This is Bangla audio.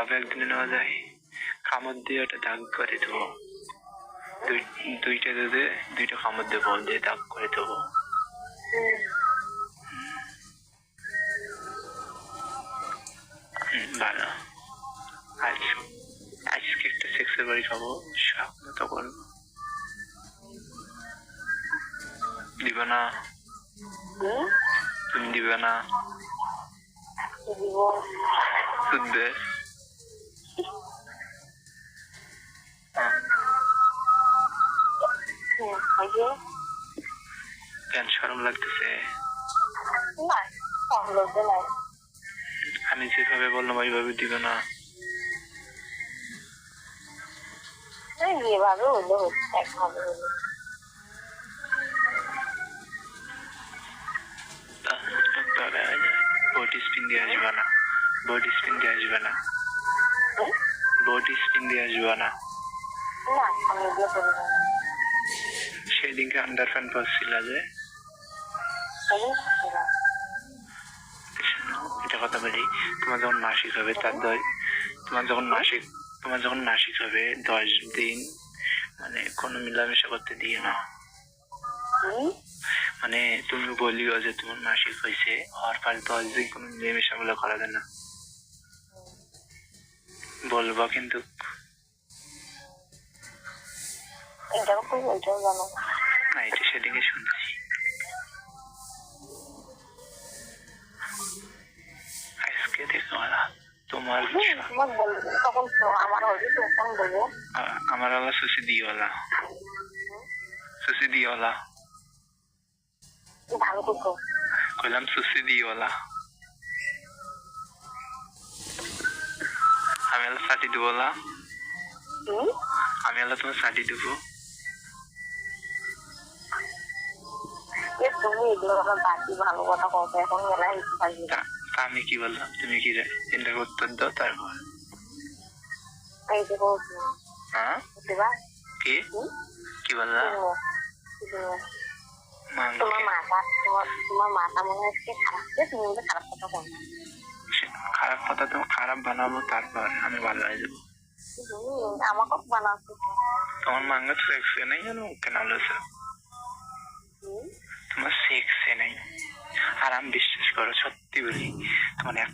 এভাবে একদিনে নেওয়া যায়। কামড় দিয়ে ওটা দাগ করে দেবো, দুইটা দুধে দুইটা কামড় দিয়ে বল দিয়ে দাগ করে দেবো। ভালো। আজকে একটা সেক্সের বাড়ি খাবো, স্বপ্ন তখন দিবে না, তুমি দিবে না, শুধবে কেন শরম লাগতেছে? আমি যেভাবে বললাম ওইভাবে দিবে না? বডি স্পিন দিয়ে আসবে না, বডি স্পিন দিয়ে আসবে না, বডি স্পিন দিয়ে আসবে না। সেদিনকে আন্ডার ফ্যান পড়ছিল যে, এটা কথা বলি, তোমার যখন মাসিক হবে তার তোমার যখন মাসিক হবে 10 দিন মানে কোনো মিলামেশা করতে দিয়ে না। মানে তুমি বলিও যে তোমার মাসিক হয়েছে, হওয়ার পর 10 দিন কোনো মিলামেশা গুলো করা যায় না, বলবো কিন্তু না, এটা সেদিকে শুনছি। আজকে দেখো তোমার আমার আলা সুশি দিওয়ালা, সুশি দিওয়ালা কইলাম, সুশি দিওয়ালা। আমি আলা সাটি দেবলা, আমি আলা তোমার সাটি দেবো। আমি কি বললাম, তুমি কি চিন্তা উত্তর দাও তারপর। কি বললাম? খারাপ কথা তো খারাপ বানাবো, তারপর আমি ভালো হয়ে যাবো। তোমার মাঙ্গা তো সেক্সে নাই, জানো কেন বলেছে? তোমার সেক্সে নাই। আর আমি বিশ্বাস করো, সত্যি বলি, তোমার এক